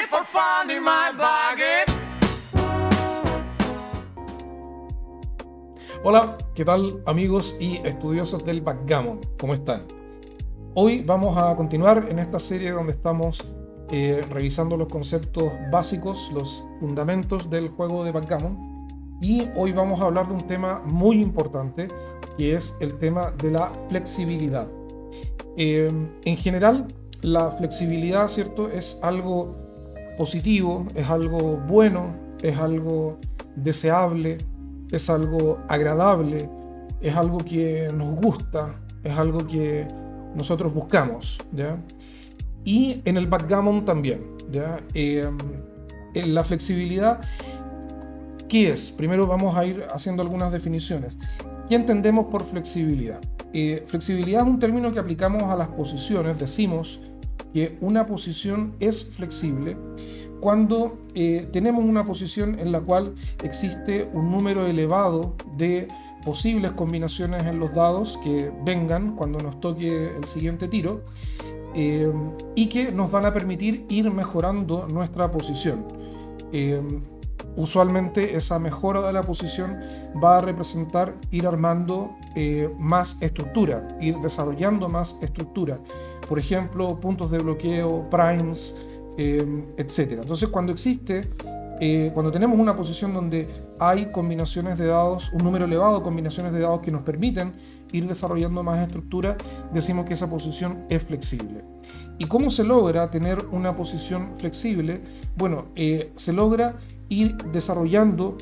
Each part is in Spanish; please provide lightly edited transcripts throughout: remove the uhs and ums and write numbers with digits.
for finding my bargain. Hola, ¿qué tal amigos y estudiosos del backgammon? ¿Cómo están? Hoy vamos a continuar en esta serie donde estamos revisando los conceptos básicos, los fundamentos del juego de backgammon, y hoy vamos a hablar de un tema muy importante que es el tema de la flexibilidad. En general, la flexibilidad, ¿cierto?, es algo positivo, es algo bueno, es algo deseable, es algo agradable, es algo que nos gusta, es algo que nosotros buscamos, ¿ya? Y en el backgammon también, ¿ya? En la flexibilidad, ¿qué es? Primero vamos a ir haciendo algunas definiciones. ¿Qué entendemos por flexibilidad? Flexibilidad es un término que aplicamos a las posiciones. Decimos que una posición es flexible cuando tenemos una posición en la cual existe un número elevado de posibles combinaciones en los dados que vengan cuando nos toque el siguiente tiro y que nos van a permitir ir mejorando nuestra posición. Usualmente esa mejora de la posición va a representar ir armando más estructura, ir desarrollando más estructura. Por ejemplo, puntos de bloqueo, primes, etcétera. Entonces, cuando tenemos una posición donde hay combinaciones de dados, un número elevado de combinaciones de dados que nos permiten ir desarrollando más estructura, decimos que esa posición es flexible. ¿Y cómo se logra tener una posición flexible? Bueno, se logra ir desarrollando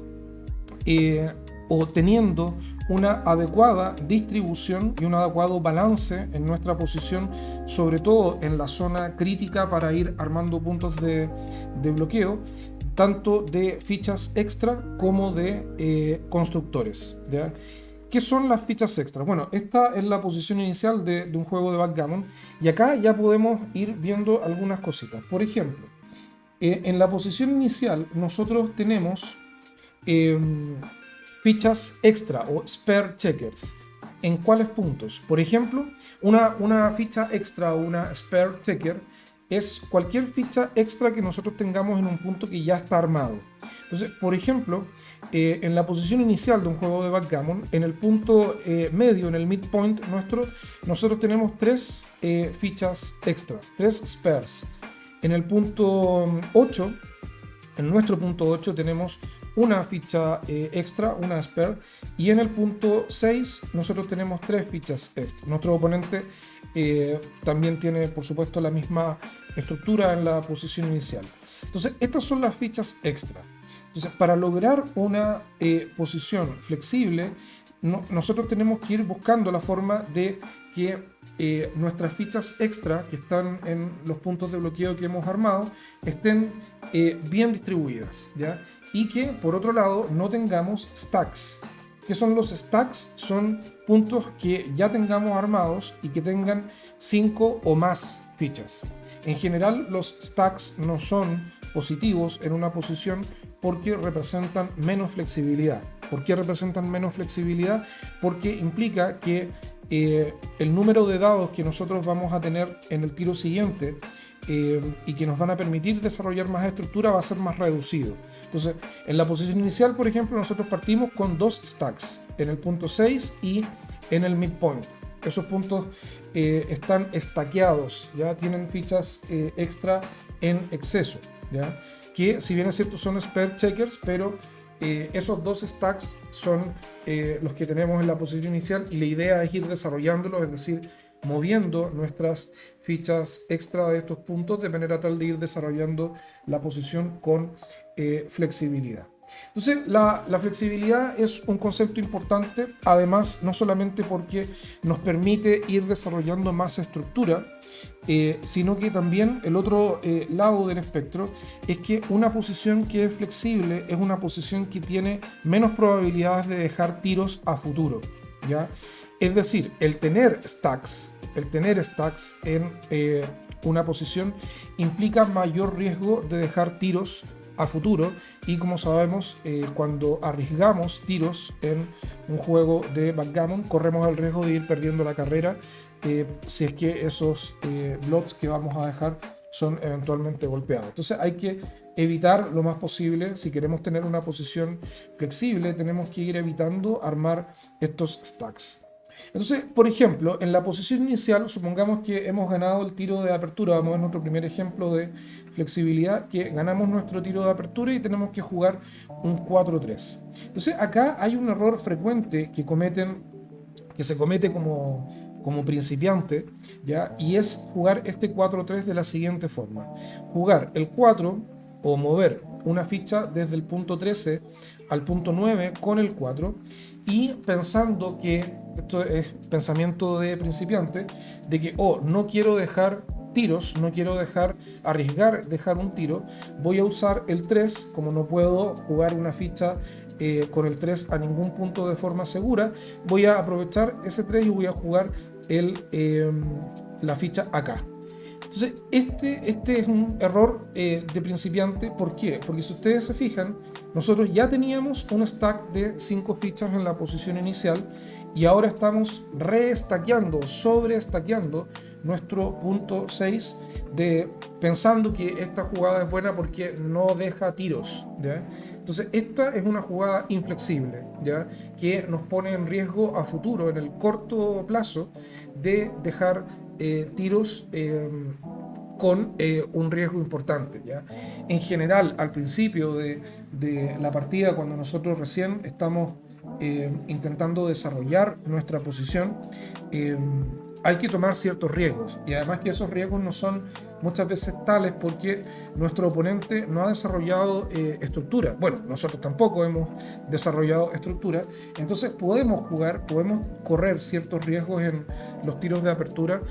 o teniendo una adecuada distribución y un adecuado balance en nuestra posición, sobre todo en la zona crítica para ir armando puntos de bloqueo, tanto de fichas extra como de constructores, ¿ya? ¿Qué son las fichas extra? Bueno, esta es la posición inicial de un juego de backgammon y acá ya podemos ir viendo algunas cositas. Por ejemplo, en la posición inicial nosotros tenemos fichas extra o spare checkers. ¿En cuáles puntos? Por ejemplo, una ficha extra o una spare checker es cualquier ficha extra que nosotros tengamos en un punto que ya está armado. Entonces, por ejemplo, en la posición inicial de un juego de backgammon, en el punto medio, en el midpoint nuestro, nosotros tenemos tres fichas extra, tres spares. En el punto 8, en nuestro punto 8 tenemos una ficha extra, una spare, y en el punto 6 nosotros tenemos tres fichas extra. Nuestro oponente también tiene, por supuesto, la misma estructura en la posición inicial. Entonces, estas son las fichas extra. Entonces, para lograr una posición flexible, nosotros tenemos que ir buscando la forma de que nuestras fichas extra que están en los puntos de bloqueo que hemos armado estén bien distribuidas, ¿ya? Y que por otro lado no tengamos stacks. ¿Qué son los stacks? Son puntos que ya tengamos armados y que tengan 5 o más fichas. En general, los stacks no son positivos en una posición porque representan menos flexibilidad. ¿Por qué representan menos flexibilidad? Porque implica que el número de dados que nosotros vamos a tener en el tiro siguiente y que nos van a permitir desarrollar más estructura va a ser más reducido. Entonces, en la posición inicial, por ejemplo, nosotros partimos con 2 stacks, en el punto 6 y en el midpoint. Esos puntos están stackeados, ¿ya? Tienen fichas extra en exceso, ¿ya? Que si bien es cierto son spare checkers, pero esos 2 stacks son los que tenemos en la posición inicial y la idea es ir desarrollándolos, es decir, moviendo nuestras fichas extra de estos puntos de manera tal de ir desarrollando la posición con flexibilidad. Entonces, la flexibilidad es un concepto importante, además, no solamente porque nos permite ir desarrollando más estructura, sino que también el otro lado del espectro es que una posición que es flexible es una posición que tiene menos probabilidades de dejar tiros a futuro, ¿ya? Es decir, el tener stacks en una posición implica mayor riesgo de dejar tiros a futuro y, como sabemos, cuando arriesgamos tiros en un juego de backgammon corremos el riesgo de ir perdiendo la carrera si es que esos blots que vamos a dejar son eventualmente golpeados. Entonces hay que evitar lo más posible, si queremos tener una posición flexible, tenemos que ir evitando armar estos stacks. Entonces, por ejemplo, en la posición inicial, supongamos que hemos ganado el tiro de apertura. Vamos a ver nuestro primer ejemplo de flexibilidad, que ganamos nuestro tiro de apertura y tenemos que jugar un 4-3. Entonces, acá hay un error frecuente que se comete como principiante, ¿ya? Y es jugar este 4-3 de la siguiente forma. Jugar el 4 o mover una ficha desde el punto 13 al punto 9 con el 4 y pensando que, esto es pensamiento de principiante, de que no quiero dejar tiros, no quiero arriesgar dejar un tiro, voy a usar el 3, como no puedo jugar una ficha con el 3 a ningún punto de forma segura, voy a aprovechar ese 3 y voy a jugar la ficha acá. Entonces, este es un error de principiante. ¿Por qué? Porque si ustedes se fijan, nosotros ya teníamos un stack de 5 fichas en la posición inicial y ahora estamos re-stackeando, sobre-stackeando nuestro punto 6 pensando que esta jugada es buena porque no deja tiros, ¿ya? Entonces, esta es una jugada inflexible, ¿ya? Que nos pone en riesgo a futuro, en el corto plazo, de dejar tiros con un riesgo importante, ¿ya? En general, al principio de la partida, cuando nosotros recién estamos intentando desarrollar nuestra posición, hay que tomar ciertos riesgos, y además que esos riesgos no son muchas veces tales porque nuestro oponente no ha desarrollado estructura. Bueno, nosotros tampoco hemos desarrollado estructura, entonces podemos correr ciertos riesgos en los tiros de apertura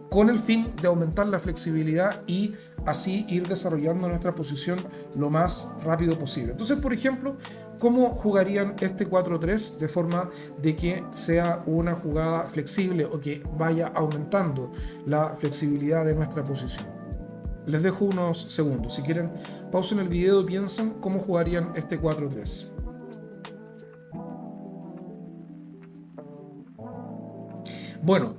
con el fin de aumentar la flexibilidad y así ir desarrollando nuestra posición lo más rápido posible. Entonces, por ejemplo, ¿cómo jugarían este 4-3 de forma de que sea una jugada flexible o que vaya aumentando la flexibilidad de nuestra posición? Les dejo unos segundos. Si quieren, pausen el video y piensen cómo jugarían este 4-3. Bueno,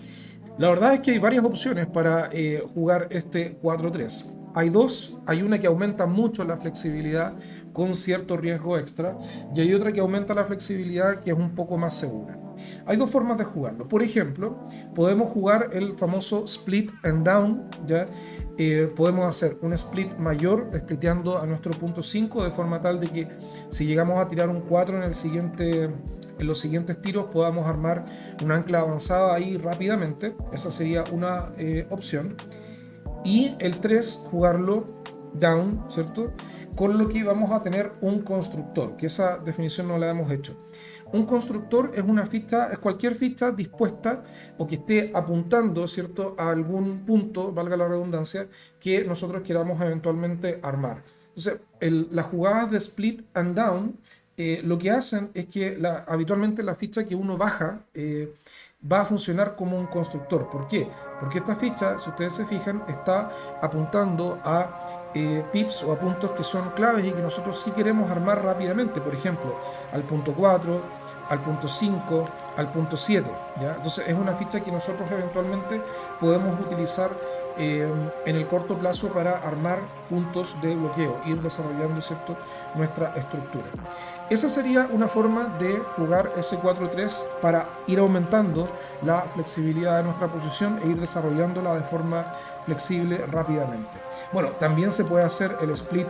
la verdad es que hay varias opciones para jugar este 4-3. Hay una que aumenta mucho la flexibilidad con cierto riesgo extra y hay otra que aumenta la flexibilidad que es un poco más segura. Hay dos formas de jugarlo. Por ejemplo, podemos jugar el famoso split and down, ¿ya? Podemos hacer un split mayor, spliteando a nuestro punto 5 de forma tal de que si llegamos a tirar un 4 en los siguientes tiros podamos armar una ancla avanzada ahí rápidamente. Esa sería una opción. Y el 3, jugarlo down, ¿cierto? Con lo que vamos a tener un constructor, que esa definición no la hemos hecho. Un constructor es cualquier ficha dispuesta o que esté apuntando, ¿cierto?, a algún punto, valga la redundancia, que nosotros queramos eventualmente armar. Entonces, las jugadas de split and down lo que hacen es que habitualmente la ficha que uno baja va a funcionar como un constructor. ¿Por qué? Porque esta ficha, si ustedes se fijan, está apuntando a pips o a puntos que son claves y que nosotros sí queremos armar rápidamente. Por ejemplo, al punto 4, al punto 5, al punto 7, ¿ya? Entonces es una ficha que nosotros eventualmente podemos utilizar en el corto plazo para armar puntos de bloqueo, ir desarrollando, ¿cierto?, nuestra estructura. Esa sería una forma de jugar ese 4-3 para ir aumentando la flexibilidad de nuestra posición e ir desarrollándola de forma flexible rápidamente. Bueno, también se puede hacer el split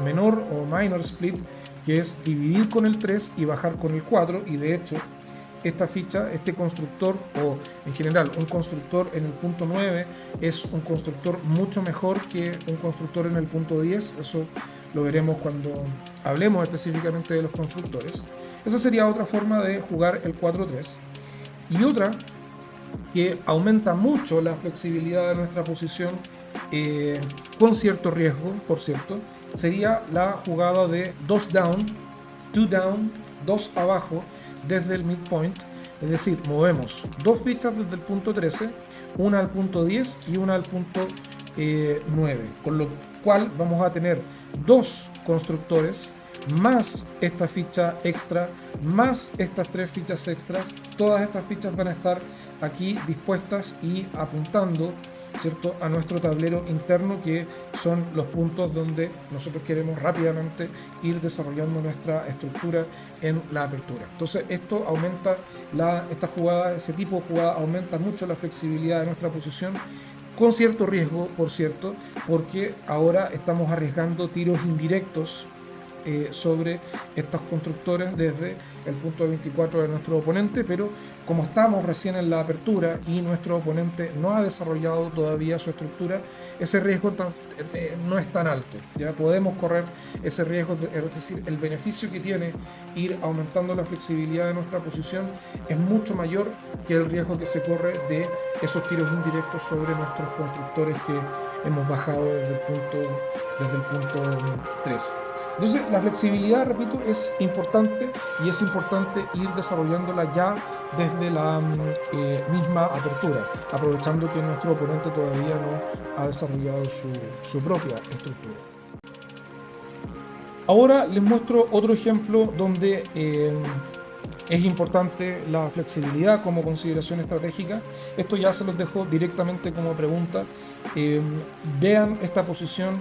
menor o minor split, que es dividir con el 3 y bajar con el 4, y de hecho esta ficha, este constructor, o en general un constructor en el punto 9 es un constructor mucho mejor que un constructor en el punto 10. Eso lo veremos cuando hablemos específicamente de los constructores. Esa sería otra forma de jugar el 4-3. Y otra que aumenta mucho la flexibilidad de nuestra posición con cierto riesgo, por cierto, sería la jugada de 2 down, 2 abajo desde el midpoint. Es decir, movemos 2 fichas desde el punto 13, una al punto 10 y una al punto 9, con lo cual vamos a tener 2 constructores más esta ficha extra, más estas 3 fichas extras. Todas estas fichas van a estar aquí dispuestas y apuntando ¿cierto?, a nuestro tablero interno, que son los puntos donde nosotros queremos rápidamente ir desarrollando nuestra estructura en la apertura. Entonces esto aumenta esta jugada, ese tipo de jugada aumenta mucho la flexibilidad de nuestra posición, con cierto riesgo, por cierto, porque ahora estamos arriesgando tiros indirectos sobre estos constructores desde el punto 24 de nuestro oponente, pero como estamos recién en la apertura y nuestro oponente no ha desarrollado todavía su estructura, ese riesgo no es tan alto. Ya podemos correr ese riesgo, es decir, el beneficio que tiene ir aumentando la flexibilidad de nuestra posición es mucho mayor que el riesgo que se corre de esos tiros indirectos sobre nuestros constructores que hemos bajado desde el punto 13. Entonces, la flexibilidad, repito, es importante, y es importante ir desarrollándola ya desde la misma apertura, aprovechando que nuestro oponente todavía no ha desarrollado su propia estructura. Ahora les muestro otro ejemplo donde es importante la flexibilidad como consideración estratégica. Esto ya se los dejo directamente como pregunta. Vean esta posición,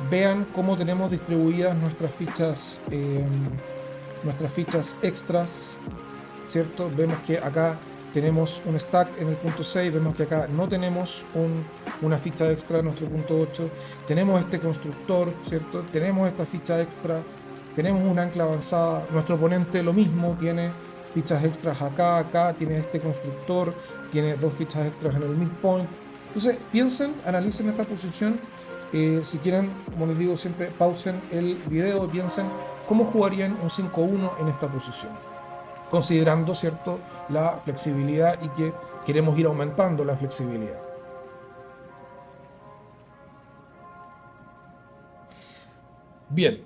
vean cómo tenemos distribuidas nuestras fichas extras, ¿cierto? Vemos que acá tenemos un stack en el punto 6, vemos que acá no tenemos una ficha extra en nuestro punto 8, tenemos este constructor, ¿cierto? Tenemos esta ficha extra, tenemos un ancla avanzada, nuestro oponente lo mismo, tiene fichas extras acá, tiene este constructor, tiene dos fichas extras en el midpoint. Entonces piensen, analicen esta posición, si quieren, como les digo siempre, pausen el video y piensen cómo jugarían un 5-1 en esta posición, considerando, ¿cierto?, la flexibilidad y que queremos ir aumentando la flexibilidad. Bien,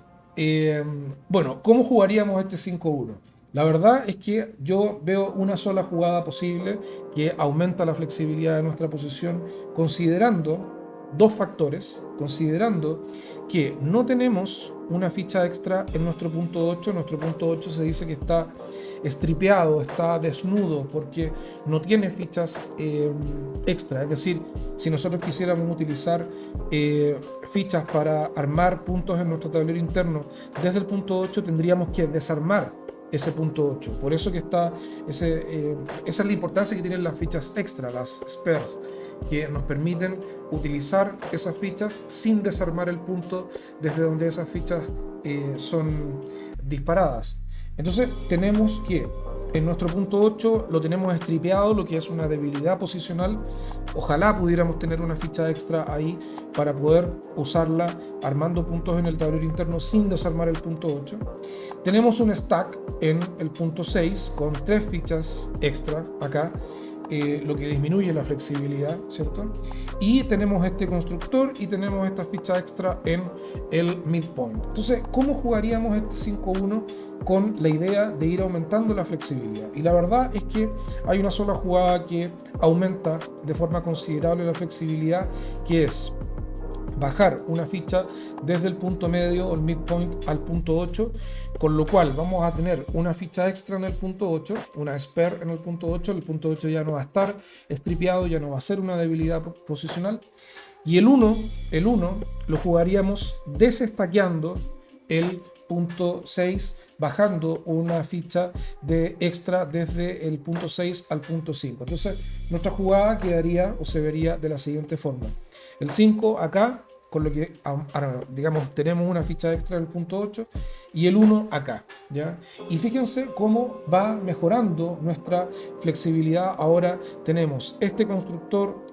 bueno, ¿cómo jugaríamos este 5-1? La verdad es que yo veo una sola jugada posible que aumenta la flexibilidad de nuestra posición, considerando dos factores, considerando que no tenemos una ficha extra en nuestro punto 8. Nuestro punto 8 se dice que está estripeado, está desnudo, porque no tiene fichas extra. Es decir, si nosotros quisiéramos utilizar fichas para armar puntos en nuestro tablero interno desde el punto 8, tendríamos que desarmar ese punto 8. Por eso que está esa es la importancia que tienen las fichas extra, las spares, que nos permiten utilizar esas fichas sin desarmar el punto desde donde esas fichas son disparadas. Entonces tenemos que en nuestro punto 8 lo tenemos estripeado, lo que es una debilidad posicional. Ojalá pudiéramos tener una ficha extra ahí para poder usarla armando puntos en el tablero interno sin desarmar el punto 8. Tenemos un stack en el punto 6 con 3 fichas extra acá, lo que disminuye la flexibilidad, ¿cierto? Y tenemos este constructor y tenemos esta ficha extra en el midpoint. Entonces, ¿cómo jugaríamos este 5-1 con la idea de ir aumentando la flexibilidad? Y la verdad es que hay una sola jugada que aumenta de forma considerable la flexibilidad, que es bajar una ficha desde el punto medio o el midpoint al punto 8, con lo cual vamos a tener una ficha extra en el punto 8, una spare en el punto 8, el punto 8 ya no va a estar estripeado, ya no va a ser una debilidad posicional, y el 1 lo jugaríamos desestaqueando el punto 6, bajando una ficha de extra desde el punto 6 al punto 5. Entonces nuestra jugada quedaría o se vería de la siguiente forma: el 5 acá, con lo que, digamos, tenemos una ficha extra en el punto 8, y el 1 acá, ¿ya? Y fíjense cómo va mejorando nuestra flexibilidad. Ahora tenemos este constructor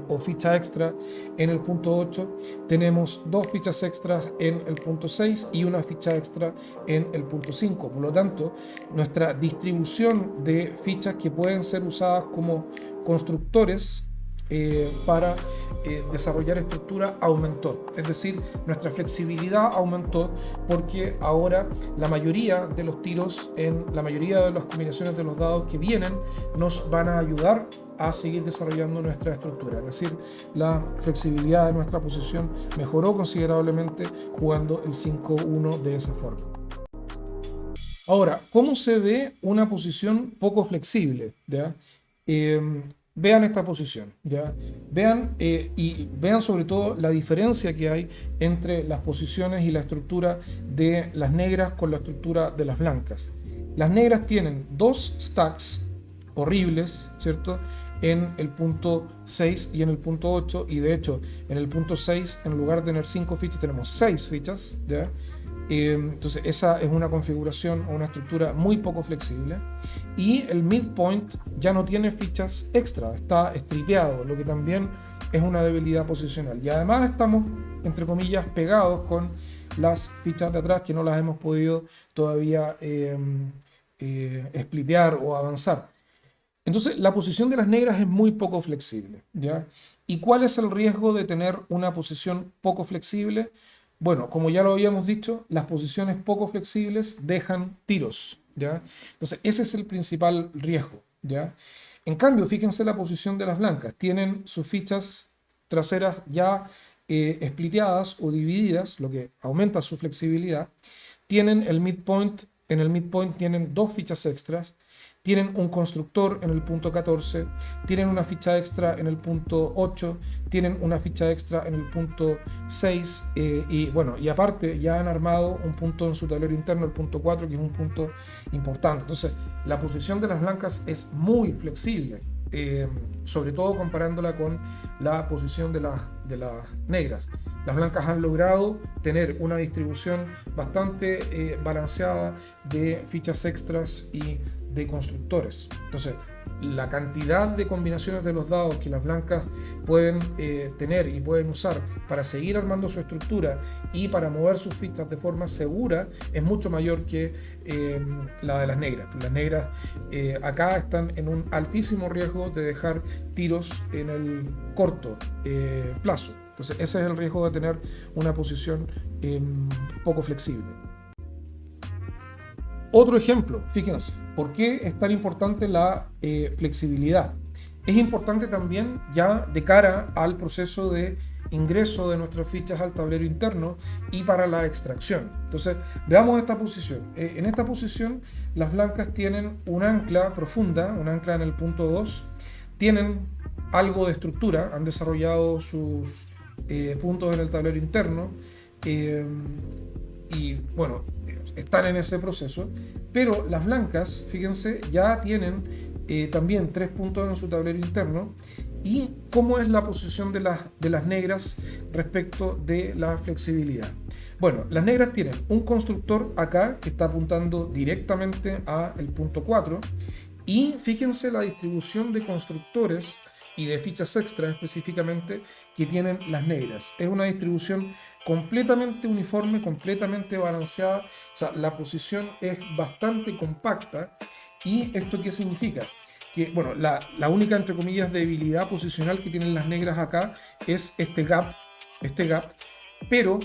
o ficha extra en el punto 8, tenemos dos fichas extras en el punto 6 y una ficha extra en el punto 5. Por lo tanto, nuestra distribución de fichas que pueden ser usadas como constructores para desarrollar estructura aumentó. Es decir, nuestra flexibilidad aumentó porque ahora la mayoría de los tiros en la mayoría de las combinaciones de los dados que vienen nos van a ayudar a seguir desarrollando nuestra estructura. Es decir, la flexibilidad de nuestra posición mejoró considerablemente jugando el 5-1 de esa forma. Ahora, ¿cómo se ve una posición poco flexible? ¿Ya? vean esta posición, ¿ya? Vean y vean sobre todo la diferencia que hay entre las posiciones y la estructura de las negras con la estructura de las blancas. Las negras tienen dos stacks horribles, ¿cierto? En el punto 6 y en el punto 8, y de hecho en el punto 6, en lugar de tener 5 fichas, tenemos 6 fichas, ¿ya? Entonces esa es una configuración o una estructura muy poco flexible, y el midpoint ya no tiene fichas extra, está stripeado, lo que también es una debilidad posicional, y además estamos entre comillas pegados con las fichas de atrás que no las hemos podido todavía splitear o avanzar. Entonces, la posición de las negras es muy poco flexible, ¿ya? ¿Y cuál es el riesgo de tener una posición poco flexible? Bueno, como ya lo habíamos dicho, las posiciones poco flexibles dejan tiros, ¿ya? Entonces, ese es el principal riesgo, ¿ya? En cambio, fíjense la posición de las blancas. Tienen sus fichas traseras ya spliteadas o divididas, lo que aumenta su flexibilidad. Tienen el midpoint, en el midpoint tienen dos fichas extras. Tienen un constructor en el punto 14, tienen una ficha extra en el punto 8, tienen una ficha extra en el punto 6 y bueno, y aparte ya han armado un punto en su tablero interno, el punto 4, que es un punto importante. Entonces, la posición de las blancas es muy flexible, sobre todo comparándola con la posición de las negras. Las blancas han logrado tener una distribución bastante balanceada de fichas extras y de constructores. Entonces, la cantidad de combinaciones de los dados que las blancas pueden tener y pueden usar para seguir armando su estructura y para mover sus fichas de forma segura es mucho mayor que la de las negras. Las negras acá están en un altísimo riesgo de dejar tiros en el corto plazo. Entonces, ese es el riesgo de tener una posición poco flexible. Otro ejemplo, fíjense, ¿por qué es tan importante la flexibilidad? Es importante también ya de cara al proceso de ingreso de nuestras fichas al tablero interno y para la extracción. Entonces, veamos esta posición. En esta posición, las blancas tienen un ancla profunda, un ancla en el punto 2, tienen algo de estructura, han desarrollado sus puntos en el tablero interno y bueno, están en ese proceso, pero las blancas, fíjense, ya tienen también 3 puntos en su tablero interno. ¿Y cómo es la posición de las negras respecto de la flexibilidad? Bueno, las negras tienen un constructor acá que está apuntando directamente al punto 4, y fíjense la distribución de constructores y de fichas extras específicamente que tienen las negras. Es una distribución completamente uniforme, completamente balanceada, o sea, la posición es bastante compacta. ¿Y esto qué significa? Que, bueno, la única, entre comillas, debilidad posicional que tienen las negras acá es este gap, pero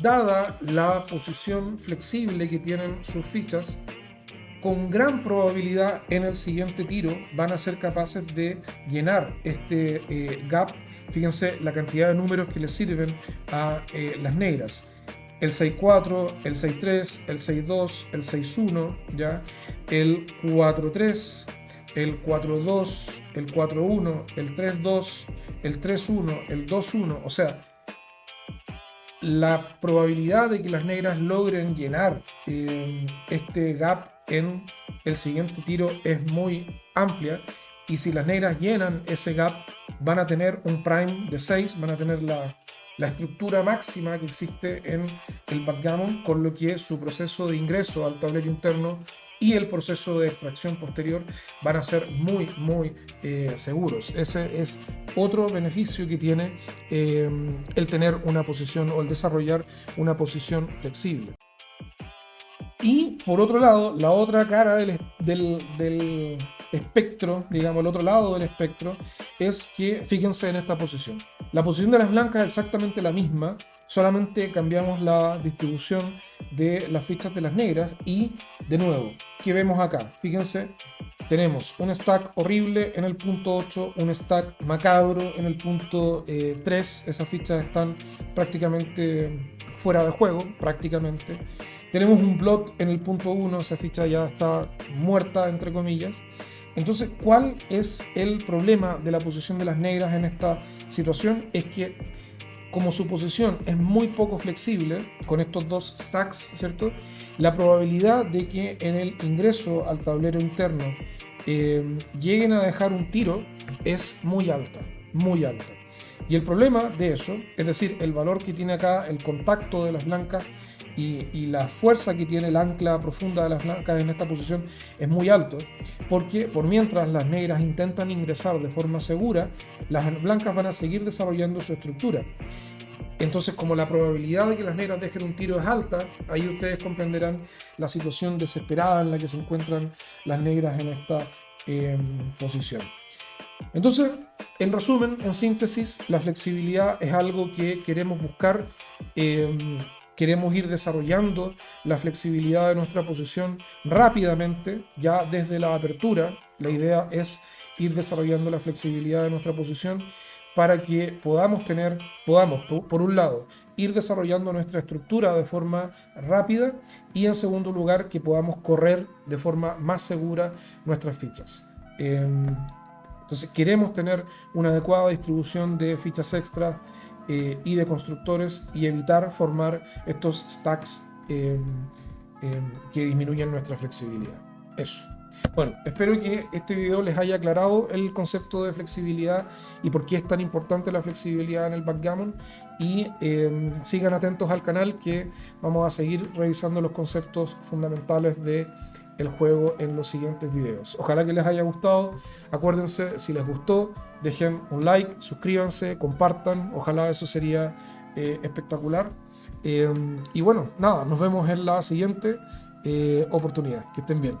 dada la posición flexible que tienen sus fichas, con gran probabilidad en el siguiente tiro van a ser capaces de llenar este gap. Fíjense la cantidad de números que les sirven a las negras. El 6-4, el 6-3, el 6-2, el 6-1, ¿ya? El 4-3, el 4-2, el 4-1, el 3-2, el 3-1, el 2-1. O sea, la probabilidad de que las negras logren llenar este gap en el siguiente tiro es muy amplia, y si las negras llenan ese gap van a tener un prime de 6, van a tener la estructura máxima que existe en el backgammon, con lo que su proceso de ingreso al tablero interno y el proceso de extracción posterior van a ser muy seguros. Ese es otro beneficio que tiene el tener una posición o el desarrollar una posición flexible. Y por otro lado, la otra cara del espectro, digamos, el otro lado del espectro, es que fíjense en esta posición. La posición de las blancas es exactamente la misma, solamente cambiamos la distribución de las fichas de las negras. Y de nuevo, ¿qué vemos acá? Fíjense, tenemos un stack horrible en el punto 8, un stack macabro en el punto 3, esas fichas están prácticamente fuera de juego, prácticamente. Tenemos un blot en el punto 1, esa ficha ya está muerta, entre comillas. Entonces, ¿cuál es el problema de la posición de las negras en esta situación? Es que como su posición es muy poco flexible con estos dos stacks, ¿cierto? La probabilidad de que en el ingreso al tablero interno lleguen a dejar un tiro es muy alta, muy alta. Y el problema de eso, es decir, el valor que tiene acá el contacto de las blancas y la fuerza que tiene el ancla profunda de las blancas en esta posición es muy alto, porque por mientras las negras intentan ingresar de forma segura, las blancas van a seguir desarrollando su estructura. Entonces, como la probabilidad de que las negras dejen un tiro es alta, ahí ustedes comprenderán la situación desesperada en la que se encuentran las negras en esta posición. Entonces, en resumen, en síntesis, la flexibilidad es algo que queremos buscar. Queremos ir desarrollando la flexibilidad de nuestra posición rápidamente, ya desde la apertura. La idea es ir desarrollando la flexibilidad de nuestra posición para que podamos, por un lado, ir desarrollando nuestra estructura de forma rápida y, en segundo lugar, que podamos correr de forma más segura nuestras fichas. Entonces, queremos tener una adecuada distribución de fichas extras y de constructores y evitar formar estos stacks que disminuyen nuestra flexibilidad. Eso. Bueno, espero que este video les haya aclarado el concepto de flexibilidad y por qué es tan importante la flexibilidad en el backgammon, y sigan atentos al canal, que vamos a seguir revisando los conceptos fundamentales de el juego en los siguientes videos. Ojalá que les haya gustado. Acuérdense, si les gustó, dejen un like, suscríbanse, compartan. Ojalá, eso sería espectacular. Y bueno, nada, nos vemos en la siguiente oportunidad. Que estén bien.